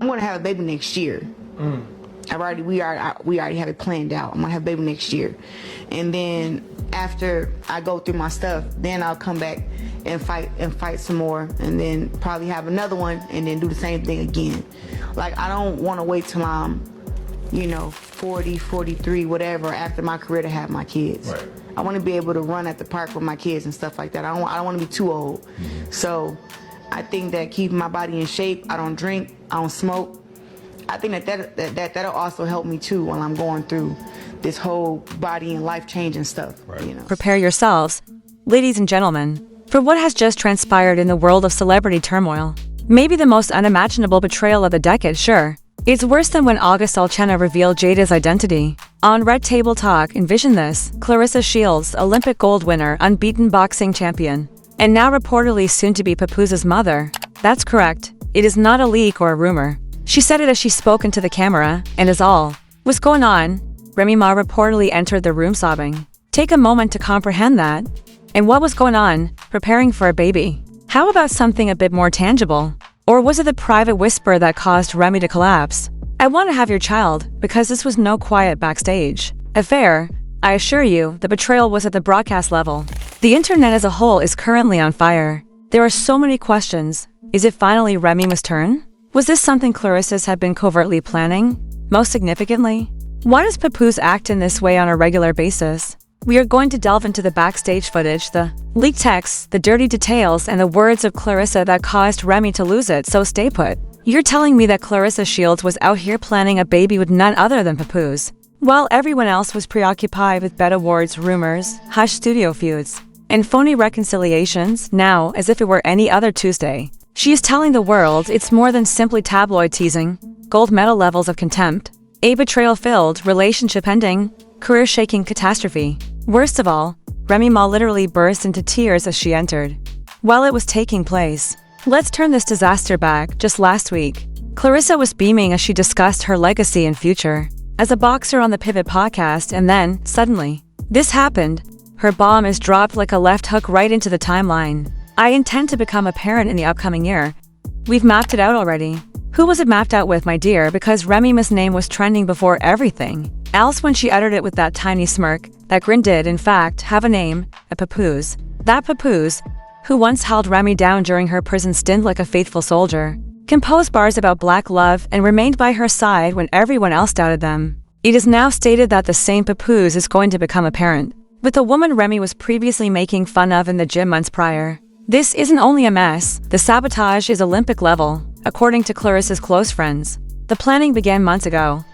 I'm gonna have a baby next year. We already have it planned out. I'm gonna have a baby next year, and then after I go through my stuff, then I'll come back and fight some more, and then probably have another one, and then do the same thing again. Like, I don't want to wait till I'm, 40, 43, whatever, after my career to have my kids. Right. I want to be able to run at the park with my kids and stuff like that. I don't want to be too old. So I think that keeping my body in shape, I don't drink, I don't smoke. I think that'll also help me too while I'm going through this whole body and life changing stuff. Right. Prepare yourselves, ladies and gentlemen, for what has just transpired in the world of celebrity turmoil. Maybe the most unimaginable betrayal of the decade, sure. It's worse than when August Alsina revealed Jada's identity. On Red Table Talk, envision this: Claressa Shields, Olympic gold winner, unbeaten boxing champion, and now reportedly soon to be Papoose's mother. That's correct. It is not a leak or a rumor. She said it as she spoke into the camera, and is all. What's going on? Remy Ma reportedly entered the room sobbing. Take a moment to comprehend that. And what was going on? Preparing for a baby. How about something a bit more tangible? Or was it the private whisper that caused Remy to collapse? I want to have your child, because this was no quiet backstage affair. I assure you, the betrayal was at the broadcast level. The internet as a whole is currently on fire. There are so many questions. Is it finally Remy Ma's turn? Was this something Claressa's had been covertly planning? Most significantly, why does Papoose act in this way on a regular basis? We are going to delve into the backstage footage, the leaked texts, the dirty details, and the words of Claressa that caused Remy to lose it, so stay put. You're telling me that Claressa Shields was out here planning a baby with none other than Papoose, while everyone else was preoccupied with bet awards, rumors, hush studio feuds, and phony reconciliations, now as if it were any other Tuesday. She is telling the world it's more than simply tabloid teasing, gold medal levels of contempt, a betrayal-filled, relationship-ending, career-shaking catastrophe. Worst of all, Remy Ma literally burst into tears as she entered. While it was taking place, let's turn this disaster back. Just last week, Claressa was beaming as she discussed her legacy and future as a boxer on the Pivot podcast, and then, suddenly, this happened. Her bomb is dropped like a left hook right into the timeline. I intend to become a parent in the upcoming year. We've mapped it out already. Who was it mapped out with, my dear? Because Remy Ma's name was trending before everything else when she uttered it with that tiny smirk. That grin did, in fact, have a name, a Papoose. That Papoose, who once held Remy down during her prison stint like a faithful soldier, composed bars about black love and remained by her side when everyone else doubted them. It is now stated that the same Papoose is going to become a parent, with the woman Remy was previously making fun of in the gym months prior. This isn't only a mess, the sabotage is Olympic level, according to Claressa's close friends. The planning began months ago.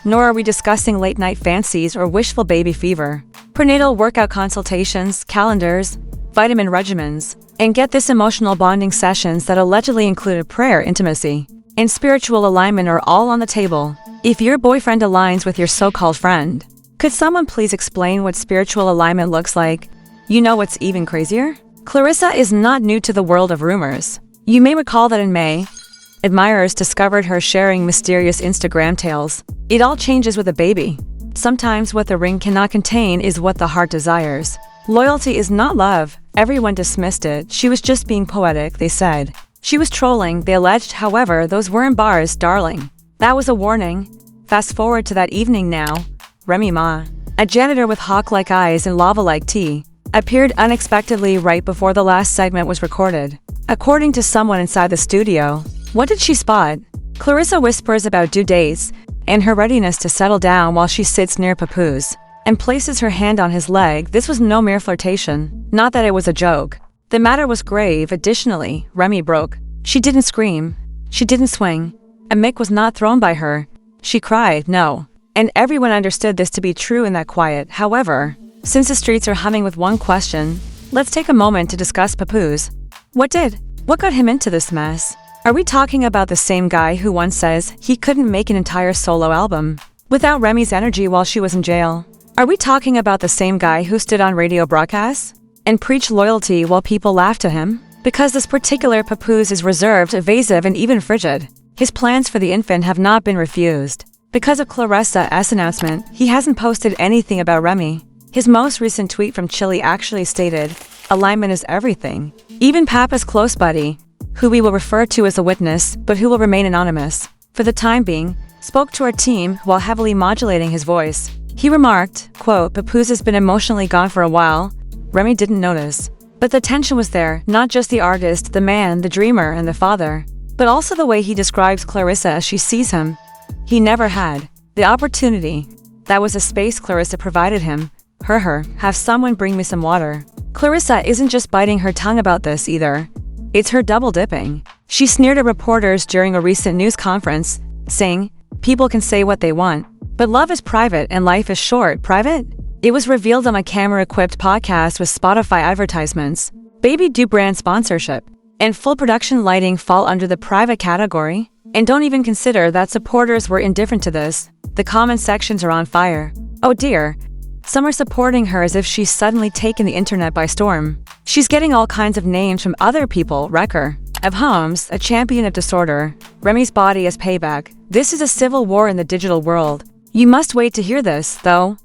Nor are we discussing late-night fancies or wishful baby fever, prenatal workout consultations, calendars, vitamin regimens, and get this, emotional bonding sessions that allegedly included prayer, intimacy, and spiritual alignment are all on the table. If your boyfriend aligns with your so-called friend, could someone please explain what spiritual alignment looks like? You know what's even crazier? Claressa is not new to the world of rumors. You may recall that in May, admirers discovered her sharing mysterious Instagram tales. It all changes with a baby. Sometimes what the ring cannot contain is what the heart desires. Loyalty is not love. Everyone dismissed it. She was just being poetic, they said. She was trolling, they alleged. However, those weren't bars, darling. That was a warning. Fast forward to that evening now. Remy Ma, a janitor with hawk-like eyes and lava-like tea, appeared unexpectedly right before the last segment was recorded. According to someone inside the studio, what did she spot? Claressa whispers about due dates and her readiness to settle down while she sits near Papoose and places her hand on his leg. This was no mere flirtation. Not that it was a joke. The matter was grave. Additionally, Remy broke. She didn't scream. She didn't swing. A mic was not thrown by her. She cried, no. And everyone understood this to be true in that quiet. However, since the streets are humming with one question, let's take a moment to discuss Papoose. What got him into this mess? Are we talking about the same guy who once says he couldn't make an entire solo album without Remy's energy while she was in jail? Are we talking about the same guy who stood on radio broadcasts and preached loyalty while people laughed at him? Because this particular Papoose is reserved, evasive, and even frigid. His plans for the infant have not been refused. Because of Claressa's announcement, he hasn't posted anything about Remy. His most recent tweet from Chile actually stated, "Alignment is everything." Even Papa's close buddy, who we will refer to as a witness, but who will remain anonymous, for the time being, spoke to our team while heavily modulating his voice. He remarked, quote, "Papoose has been emotionally gone for a while." Remy didn't notice. But the tension was there, not just the artist, the man, the dreamer, and the father, but also the way he describes Claressa as she sees him. He never had the opportunity. That was a space Claressa provided him. Have someone bring me some water. Claressa isn't just biting her tongue about this either. It's her double dipping. She sneered at reporters during a recent news conference, saying, "People can say what they want, but love is private and life is short." Private? It was revealed on a camera-equipped podcast with Spotify advertisements, Baby Do brand sponsorship, and full production lighting fall under the private category. And don't even consider that supporters were indifferent to this. The comment sections are on fire. Oh dear. Some are supporting her as if she's suddenly taken the internet by storm. She's getting all kinds of names from other people, wrecker of homes, a champion of disorder, Remy's body as payback. This is a civil war in the digital world. You must wait to hear this, though.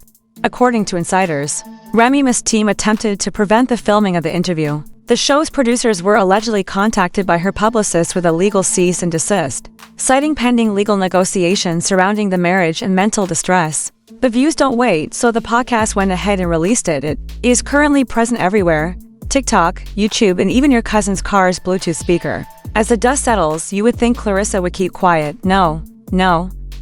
According to insiders, Remy Ma's team attempted to prevent the filming of the interview. The show's producers were allegedly contacted by her publicist with a legal cease and desist, citing pending legal negotiations surrounding the marriage and mental distress. But views don't wait, so the podcast went ahead and released it. It is currently present everywhere: TikTok, YouTube, and even your cousin's car's Bluetooth speaker. As the dust settles, you would think Claressa would keep quiet. No.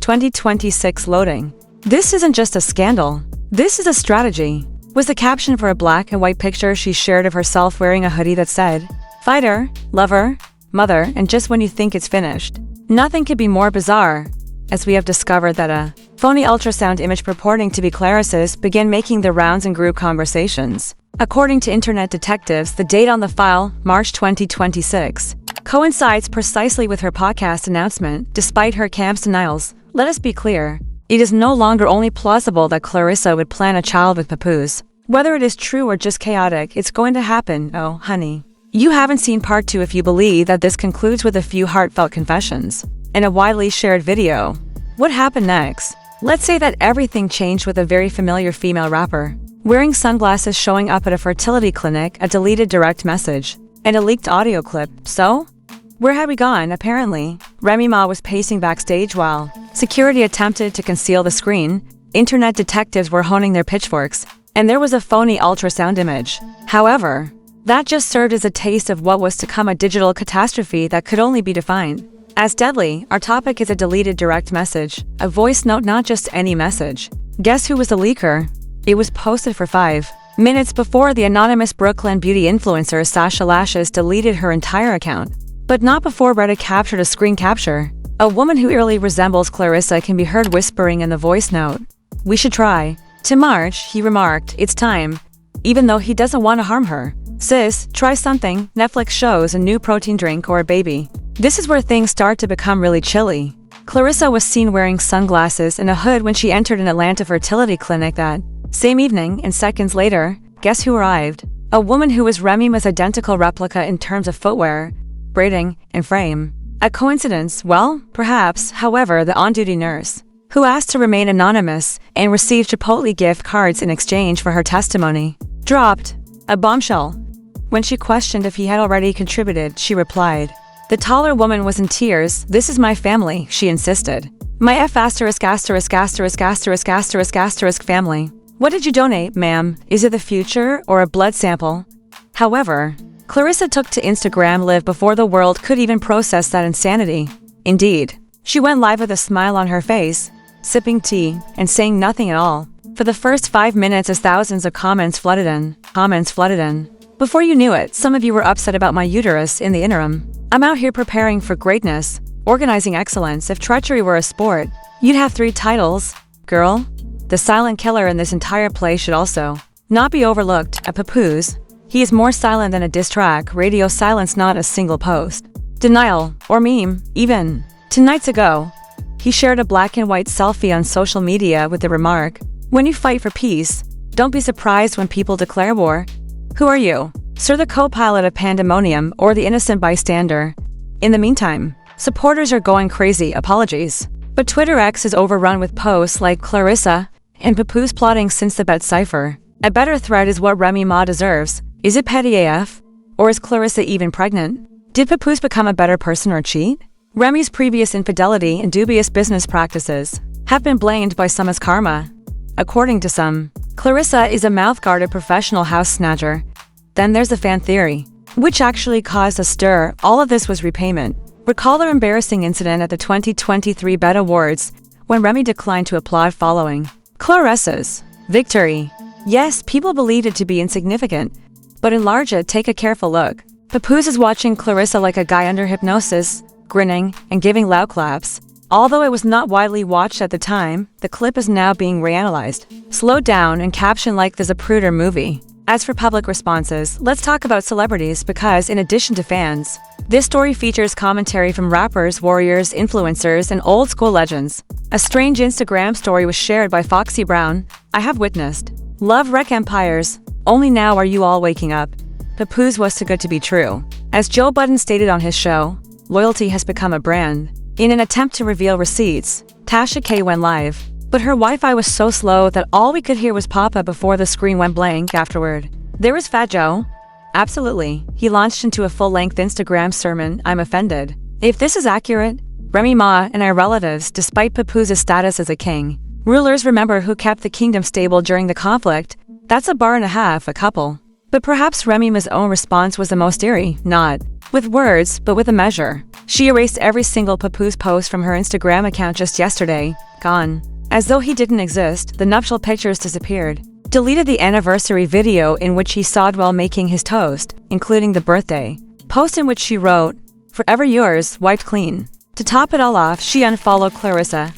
2026 loading. This isn't just a scandal. This is a strategy, was the caption for a black and white picture she shared of herself wearing a hoodie that said, "Fighter, lover, mother," and just when you think it's finished. Nothing could be more bizarre, as we have discovered that a phony ultrasound image purporting to be Claressa's began making the rounds in group conversations. According to internet detectives, the date on the file, March 2026, coincides precisely with her podcast announcement, despite her camp's denials. Let us be clear. It is no longer only plausible that Claressa would plan a child with Papoose. Whether it is true or just chaotic, it's going to happen. Oh, honey. You haven't seen part 2 if you believe that this concludes with a few heartfelt confessions and a widely shared video. What happened next? Let's say that everything changed with a very familiar female rapper, wearing sunglasses showing up at a fertility clinic, a deleted direct message, and a leaked audio clip. So? Where had we gone? Apparently, Remy Ma was pacing backstage while security attempted to conceal the screen. Internet detectives were honing their pitchforks, and there was a phony ultrasound image. However, that just served as a taste of what was to come: a digital catastrophe that could only be defined as deadly. Our topic is a deleted direct message, a voice note, not just any message. Guess who was the leaker? It was posted for 5 minutes before the anonymous Brooklyn beauty influencer Sasha Lashes deleted her entire account. But not before Reddit captured a screen capture. A woman who eerily resembles Claressa can be heard whispering in the voice note, "We should try to march," he remarked. "It's time," even though he doesn't want to harm her. "Sis, try something, Netflix shows, a new protein drink, or a baby." This is where things start to become really chilly. Claressa was seen wearing sunglasses and a hood when she entered an Atlanta fertility clinic that same evening, and seconds later, guess who arrived? A woman who was Remy Ma's identical replica in terms of footwear, braiding, and frame. A coincidence? Well, perhaps. However, the on-duty nurse, who asked to remain anonymous and received Chipotle gift cards in exchange for her testimony, dropped a bombshell. When she questioned if he had already contributed, she replied. The taller woman was in tears. "This is my family," she insisted. "My family." "What did you donate, ma'am? Is it the future or a blood sample?" However, Claressa took to Instagram Live before the world could even process that insanity. Indeed, she went live with a smile on her face, sipping tea, and saying nothing at all. For the first 5 minutes as thousands of comments flooded in. Before you knew it, some of you were upset about my uterus. In the interim, I'm out here preparing for greatness, organizing excellence. If treachery were a sport, you'd have 3 titles. Girl, the silent killer in this entire play should also not be overlooked. A Papoose. He is more silent than a diss track. Radio silence, not a single post. Denial, or meme, even. 2 nights ago, he shared a black and white selfie on social media with the remark, "When you fight for peace, don't be surprised when people declare war." Who are you? Sir, the co-pilot of Pandemonium, or the innocent bystander? In the meantime, supporters are going crazy. Apologies. But Twitter X is overrun with posts like Claressa and Papoose plotting since the bet cipher. A better threat is what Remy Ma deserves. Is it petty AF? Or is Claressa even pregnant? Did Papoose become a better person or cheat? Remy's previous infidelity and dubious business practices have been blamed by some as karma. According to some, Claressa is a mouth-guarded professional house snatcher. Then there's the fan theory, which actually caused a stir. All of this was repayment. Recall the embarrassing incident at the 2023 BET Awards when Remy declined to applaud following Claressa's victory. Yes, people believed it to be insignificant, but enlarge it, take a careful look. Papoose is watching Claressa like a guy under hypnosis, grinning and giving loud claps. Although it was not widely watched at the time, the clip is now being reanalyzed, slowed down and captioned like the Zapruder movie. As for public responses, let's talk about celebrities because in addition to fans, this story features commentary from rappers, warriors, influencers, and old school legends. A strange Instagram story was shared by Foxy Brown. I have witnessed. Love wreck empires. Only now are you all waking up. Papoose was too good to be true. As Joe Budden stated on his show, loyalty has become a brand. In an attempt to reveal receipts, Tasha K went live, but her Wi-Fi was so slow that all we could hear was Papa before the screen went blank afterward. There was Fat Joe. Absolutely. He launched into a full-length Instagram sermon, I'm offended. If this is accurate, Remy Ma and our relatives, despite Papoose's status as a king, rulers remember who kept the kingdom stable during the conflict. That's a bar and a half, a couple. But perhaps Remy Ma's own response was the most eerie, not with words, but with a measure. She erased every single Papoose post from her Instagram account just yesterday. Gone. As though he didn't exist, the nuptial pictures disappeared. Deleted the anniversary video in which he sawed while making his toast, including the birthday post in which she wrote, "Forever yours, wiped clean." To top it all off, she unfollowed Claressa,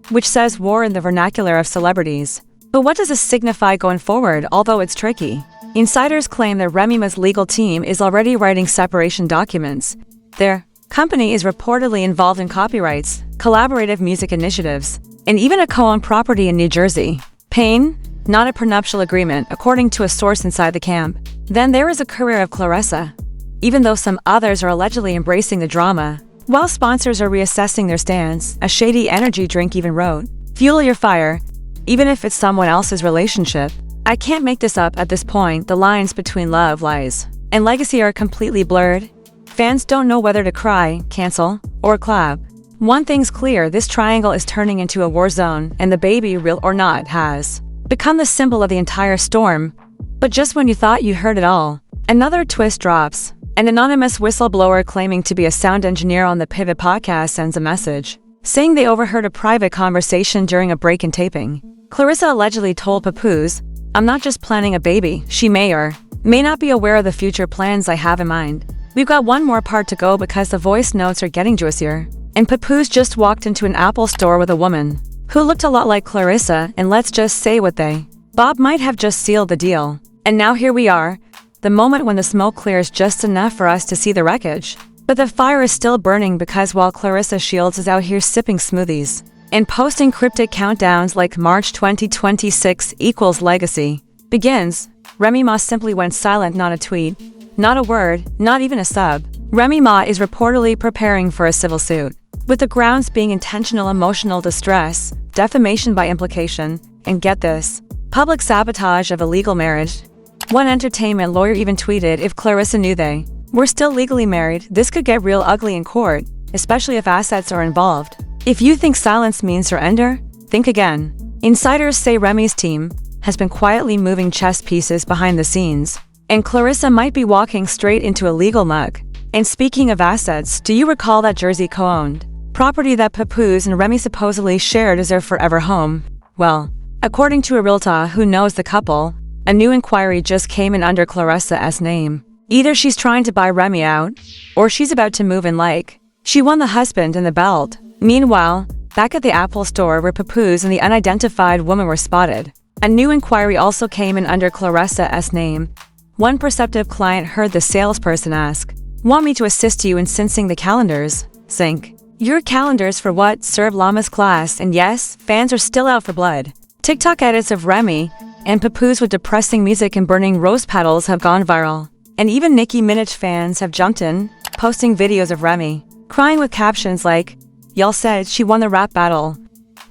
which says war in the vernacular of celebrities. But what does this signify going forward, although it's tricky? Insiders claim that Remy Ma's legal team is already writing separation documents. Their company is reportedly involved in copyrights, collaborative music initiatives, and even a co-owned property in New Jersey. Pain? Not a prenuptial agreement, according to a source inside the camp. Then there is a career of Claressa. Even though some others are allegedly embracing the drama, while sponsors are reassessing their stance, a shady energy drink even wrote, "Fuel your fire, even if it's someone else's relationship." I can't make this up at this point. The lines between love, lies, and legacy are completely blurred. Fans don't know whether to cry, cancel, or clap. One thing's clear, this triangle is turning into a war zone, and the baby, real or not, has become the symbol of the entire storm. But just when you thought you heard it all, another twist drops. An anonymous whistleblower claiming to be a sound engineer on the Pivot podcast sends a message, saying they overheard a private conversation during a break in taping. Claressa allegedly told Papoose, "I'm not just planning a baby." She may or may not be aware of the future plans I have in mind. We've got one more part to go because the voice notes are getting juicier. And Papoose just walked into an Apple store with a woman who looked a lot like Claressa, and let's just say what they Bob might have just sealed the deal. And now here we are, the moment when the smoke clears just enough for us to see the wreckage. But the fire is still burning because while Claressa Shields is out here sipping smoothies and posting cryptic countdowns like March 2026 equals legacy begins, Remy Ma simply went silent. Not a tweet, not a word, not even a sub. Remy Ma is reportedly preparing for a civil suit, with the grounds being intentional emotional distress, defamation by implication, and get this, public sabotage of a legal marriage. One entertainment lawyer even tweeted, if Claressa knew they were still legally married, this could get real ugly in court, especially if assets are involved. If you think silence means surrender, think again. Insiders say Remy's team has been quietly moving chess pieces behind the scenes, and Claressa might be walking straight into a legal muck. And speaking of assets, do you recall that Jersey co-owned property that Papoose and Remy supposedly shared as their forever home? Well, according to a realtor who knows the couple, a new inquiry just came in under Claressa's name. Either she's trying to buy Remy out, or she's about to move in like she won the husband and the belt. Meanwhile, back at the Apple store where Papoose and the unidentified woman were spotted, a new inquiry also came in under Claressa's name. One perceptive client heard the salesperson ask, "Want me to assist you in syncing the calendars?" Sync. Your calendars for what? Serve Llama's class. And yes, fans are still out for blood. TikTok edits of Remy and Papoose with depressing music and burning rose petals have gone viral. And even Nicki Minaj fans have jumped in, posting videos of Remy crying with captions like, "Y'all said she won the rap battle.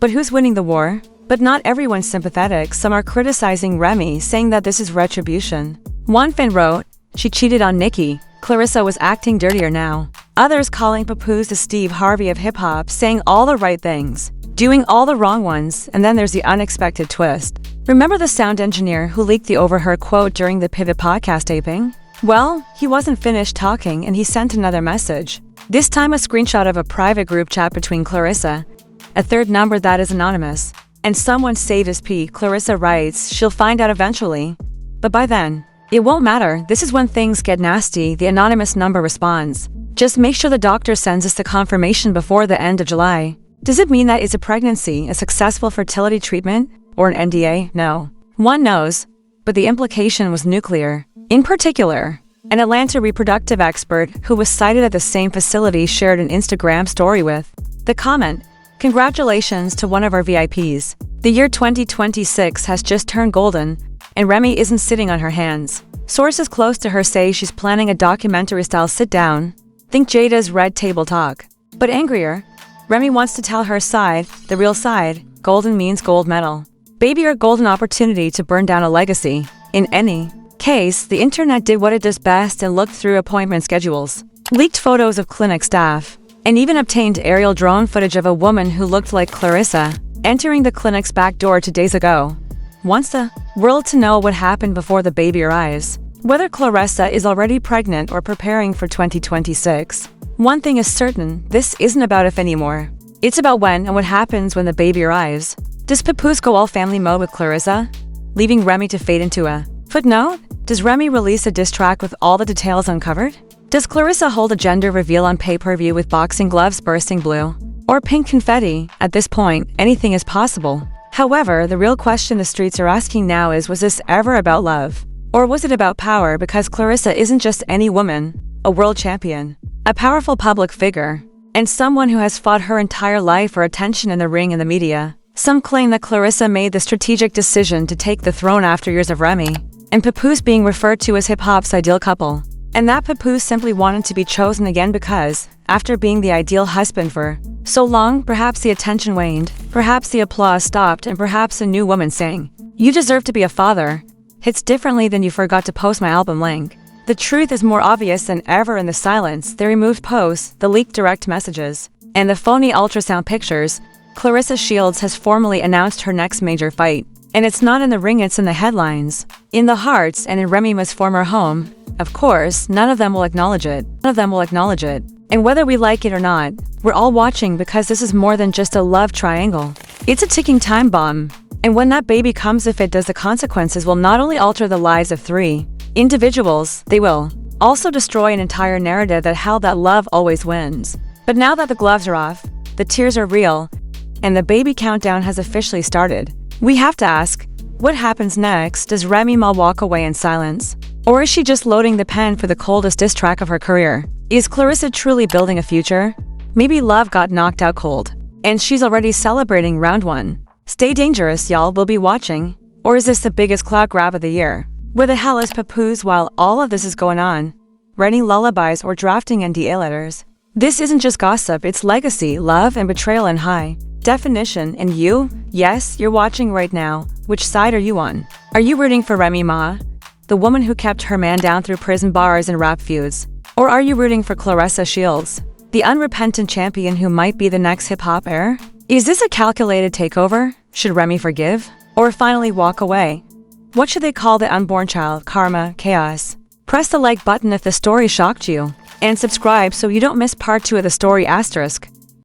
But who's winning the war?" But not everyone's sympathetic. Some are criticizing Remy, saying that this is retribution. One fan wrote, "She cheated on Nicki. Claressa was acting dirtier now." Others calling Papoose the Steve Harvey of hip-hop, saying all the right things, doing all the wrong ones, and then there's the unexpected twist. Remember the sound engineer who leaked the overheard quote during the Pivot podcast taping? Well, he wasn't finished talking and he sent another message. This time a screenshot of a private group chat between Claressa, a third number that is anonymous, and someone saved his P. Claressa writes, she'll find out eventually. But by then, it won't matter. This is when things get nasty, the anonymous number responds. Just make sure the doctor sends us the confirmation before the end of July. Does it mean that it's a pregnancy, a successful fertility treatment, or an NDA? No. One knows, but the implication was nuclear. In particular, an Atlanta reproductive expert who was cited at the same facility shared an Instagram story with the comment, "Congratulations to one of our VIPs. The year 2026 has just turned golden, and Remy isn't sitting on her hands." Sources close to her say she's planning a documentary-style sit-down. Think Jada's Red Table Talk. But angrier, Remy wants to tell her side, the real side. Golden means gold medal. Baby or golden opportunity to burn down a legacy. In any case, the internet did what it does best and looked through appointment schedules, leaked photos of clinic staff, and even obtained aerial drone footage of a woman who looked like Claressa entering the clinic's back door 2 days ago. Wants the world to know what happened before the baby arrives. Whether Claressa is already pregnant or preparing for 2026. One thing is certain, this isn't about if anymore. It's about when and what happens when the baby arrives. Does Papoose go all family mode with Claressa, leaving Remy to fade into a footnote? Does Remy release a diss track with all the details uncovered? Does Claressa hold a gender reveal on pay-per-view with boxing gloves bursting blue or pink confetti? At this point, anything is possible. However, the real question the streets are asking now is, was this ever about love? Or was it about power? Because Claressa isn't just any woman, a world champion, a powerful public figure, and someone who has fought her entire life for attention in the ring and the media. Some claim that Claressa made the strategic decision to take the throne after years of Remy and Papoose being referred to as hip-hop's ideal couple, and that Papoose simply wanted to be chosen again because, after being the ideal husband for so long, perhaps the attention waned, perhaps the applause stopped, and perhaps a new woman sang, "You deserve to be a father," hits differently than "You forgot to post my album link." The truth is more obvious than ever in the silence, the removed posts, the leaked direct messages, and the phony ultrasound pictures. Claressa Shields has formally announced her next major fight. And it's not in the ring, it's in the headlines, in the hearts, and in Remy Ma's former home. Of course, none of them will acknowledge it. None of them will acknowledge it. And whether we like it or not, we're all watching because this is more than just a love triangle. It's a ticking time bomb. And when that baby comes, if it does, the consequences will not only alter the lives of 3 individuals, they will also destroy an entire narrative that how that love always wins. But now that the gloves are off, the tears are real, and the baby countdown has officially started, we have to ask, what happens next? Does Remy Ma walk away in silence? Or is she just loading the pen for the coldest diss track of her career? Is Claressa truly building a future? Maybe love got knocked out cold, and she's already celebrating round 1. Stay dangerous, y'all, we'll be watching. Or is this the biggest clout grab of the year? Where the hell is Papoose while all of this is going on? Writing lullabies or drafting NDA letters? This isn't just gossip, it's legacy, love, and betrayal in high definition. And you? Yes, you're watching right now. Which side are you on? Are you rooting for Remy Ma, the woman who kept her man down through prison bars and rap feuds? Or are you rooting for Claressa Shields, the unrepentant champion who might be the next hip-hop heir? Is this a calculated takeover? Should Remy forgive? Or finally walk away? What should they call the unborn child? Karma? Chaos? Press the like button if the story shocked you, and subscribe so you don't miss part 2 of the story asterisk.